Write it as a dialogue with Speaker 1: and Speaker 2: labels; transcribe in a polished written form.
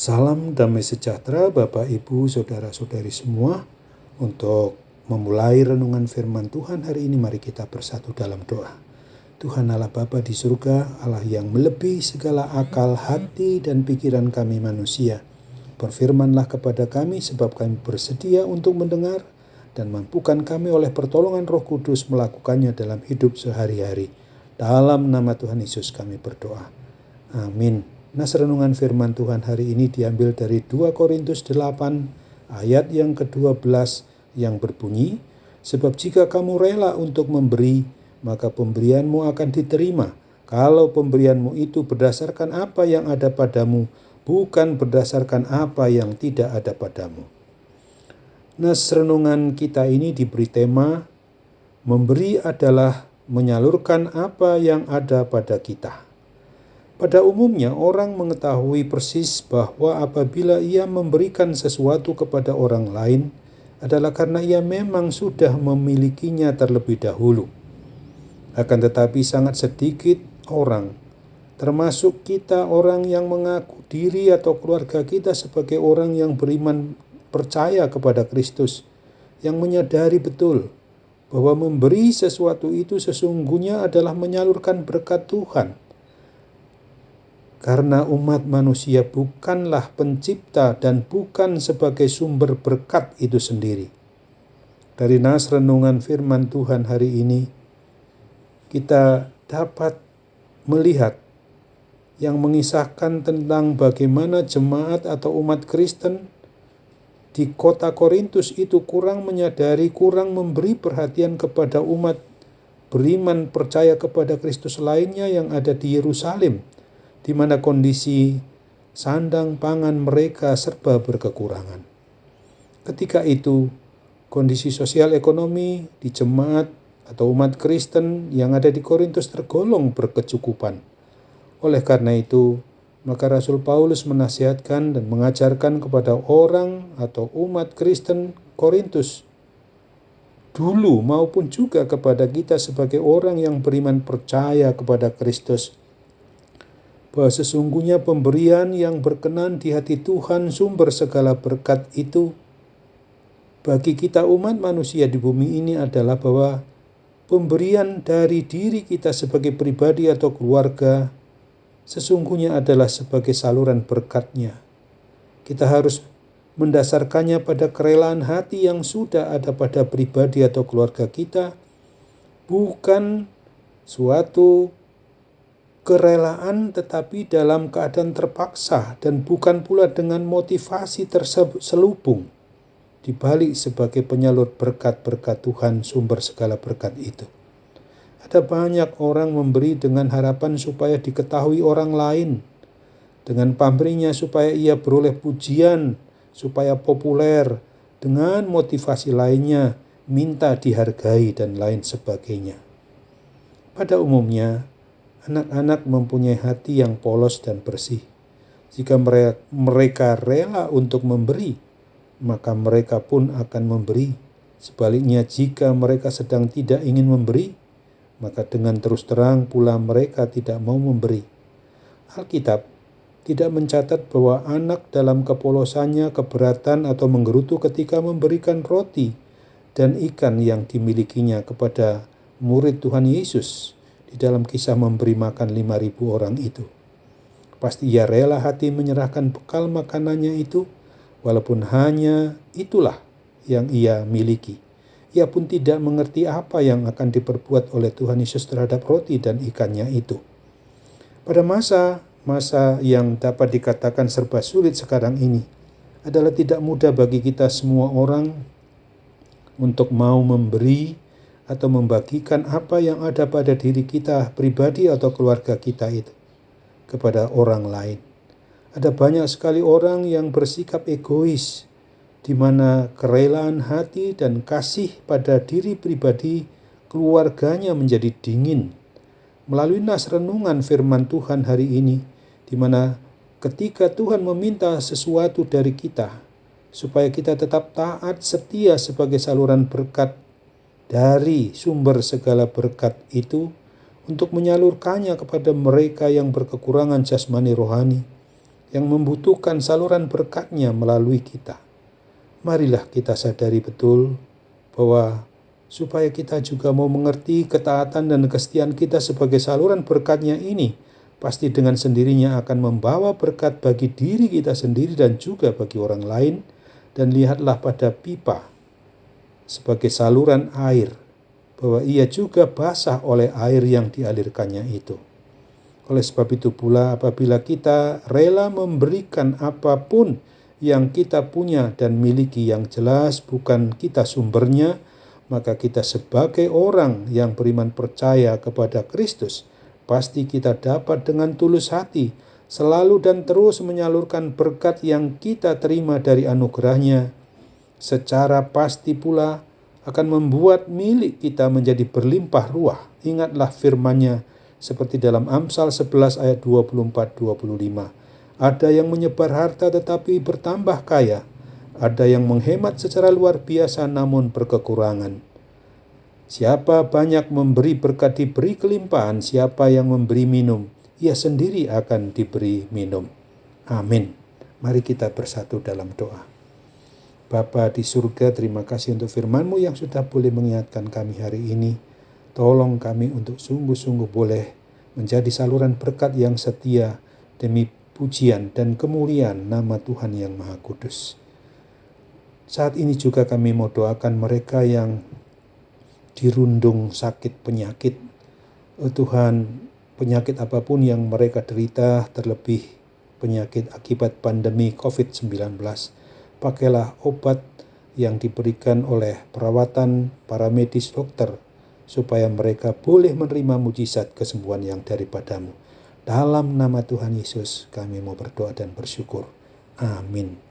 Speaker 1: Salam damai sejahtera Bapak, Ibu, Saudara-saudari semua. Untuk memulai renungan firman Tuhan hari ini, mari kita bersatu dalam doa. Tuhan Allah Bapa di surga, Allah yang melebihi segala akal, hati, dan pikiran kami manusia. Berfirmanlah kepada kami sebab kami bersedia untuk mendengar, dan mampukan kami oleh pertolongan Roh Kudus melakukannya dalam hidup sehari-hari. Dalam nama Tuhan Yesus kami berdoa. Amin. Nas renungan firman Tuhan hari ini diambil dari 2 Korintus 8 ayat yang ke-12 yang berbunyi, sebab jika kamu rela untuk memberi, maka pemberianmu akan diterima. Kalau pemberianmu itu berdasarkan apa yang ada padamu, bukan berdasarkan apa yang tidak ada padamu. Nas renungan kita ini diberi tema, memberi adalah menyalurkan apa yang ada pada kita. Pada umumnya orang mengetahui persis bahwa apabila ia memberikan sesuatu kepada orang lain adalah karena ia memang sudah memilikinya terlebih dahulu. Akan tetapi sangat sedikit orang, termasuk kita orang yang mengaku diri atau keluarga kita sebagai orang yang beriman percaya kepada Kristus, yang menyadari betul bahwa memberi sesuatu itu sesungguhnya adalah menyalurkan berkat Tuhan. Karena umat manusia bukanlah pencipta dan bukan sebagai sumber berkat itu sendiri. Dari nas renungan firman Tuhan hari ini, kita dapat melihat yang mengisahkan tentang bagaimana jemaat atau umat Kristen di kota Korintus itu kurang menyadari, kurang memberi perhatian kepada umat beriman percaya kepada Kristus lainnya yang ada di Yerusalem, di mana kondisi sandang pangan mereka serba berkekurangan. Ketika itu, kondisi sosial ekonomi di jemaat atau umat Kristen yang ada di Korintus tergolong berkecukupan. Oleh karena itu, maka Rasul Paulus menasihatkan dan mengajarkan kepada orang atau umat Kristen Korintus dulu maupun juga kepada kita sebagai orang yang beriman percaya kepada Kristus, bahwa sesungguhnya pemberian yang berkenan di hati Tuhan sumber segala berkat itu bagi kita umat manusia di bumi ini adalah bahwa pemberian dari diri kita sebagai pribadi atau keluarga sesungguhnya adalah sebagai saluran berkat-Nya. Kita harus mendasarkannya pada kerelaan hati yang sudah ada pada pribadi atau keluarga kita, bukan suatu kerelaan tetapi dalam keadaan terpaksa, dan bukan pula dengan motivasi terselubung di balik sebagai penyalur berkat-berkat Tuhan, sumber segala berkat itu. Ada banyak orang memberi dengan harapan supaya diketahui orang lain, dengan pamrihnya supaya ia beroleh pujian, supaya populer, dengan motivasi lainnya minta dihargai dan lain sebagainya. Pada umumnya anak-anak mempunyai hati yang polos dan bersih. Jika mereka rela untuk memberi, maka mereka pun akan memberi. Sebaliknya, jika mereka sedang tidak ingin memberi, maka dengan terus terang pula mereka tidak mau memberi. Alkitab tidak mencatat bahwa anak dalam kepolosannya keberatan atau menggerutu ketika memberikan roti dan ikan yang dimilikinya kepada murid Tuhan Yesus di dalam kisah memberi makan 5.000 orang itu. Pasti ia rela hati menyerahkan bekal makanannya itu, walaupun hanya itulah yang ia miliki. Ia pun tidak mengerti apa yang akan diperbuat oleh Tuhan Yesus terhadap roti dan ikannya itu. Pada masa yang dapat dikatakan serba sulit sekarang ini, adalah tidak mudah bagi kita semua orang untuk mau memberi atau membagikan apa yang ada pada diri kita pribadi atau keluarga kita itu kepada orang lain. Ada banyak sekali orang yang bersikap egois, di mana kerelaan hati dan kasih pada diri pribadi keluarganya menjadi dingin. Melalui nas renungan firman Tuhan hari ini, di mana ketika Tuhan meminta sesuatu dari kita, supaya kita tetap taat setia sebagai saluran berkat dari sumber segala berkat itu, untuk menyalurkannya kepada mereka yang berkekurangan jasmani rohani, yang membutuhkan saluran berkat-Nya melalui kita. Marilah kita sadari betul bahwa supaya kita juga mau mengerti ketaatan dan kesetiaan kita sebagai saluran berkat-Nya ini, pasti dengan sendirinya akan membawa berkat bagi diri kita sendiri dan juga bagi orang lain. Dan lihatlah pada pipa sebagai saluran air, bahwa ia juga basah oleh air yang dialirkannya itu. Oleh sebab itu pula, apabila kita rela memberikan apapun yang kita punya dan miliki, yang jelas bukan kita sumbernya, maka kita sebagai orang yang beriman percaya kepada Kristus, pasti kita dapat dengan tulus hati selalu dan terus menyalurkan berkat yang kita terima dari anugerah-Nya. Secara pasti pula akan membuat milik kita menjadi berlimpah ruah. Ingatlah firman-Nya seperti dalam Amsal 11 ayat 24-25. Ada yang menyebar harta tetapi bertambah kaya. Ada yang menghemat secara luar biasa namun berkekurangan. Siapa banyak memberi berkat diberi kelimpahan. Siapa yang memberi minum, ia sendiri akan diberi minum. Amin. Mari kita bersatu dalam doa. Bapa di surga, terima kasih untuk firman-Mu yang sudah boleh mengingatkan kami hari ini. Tolong kami untuk sungguh-sungguh boleh menjadi saluran berkat yang setia demi pujian dan kemuliaan nama Tuhan yang Maha Kudus. Saat ini juga kami mau doakan mereka yang dirundung sakit penyakit. Tuhan, penyakit apapun yang mereka derita, terlebih penyakit akibat pandemi COVID-19, pakailah obat yang diberikan oleh perawatan para medis dokter, supaya mereka boleh menerima mujizat kesembuhan yang daripada-Mu. Dalam nama Tuhan Yesus kami mau berdoa dan bersyukur. Amin.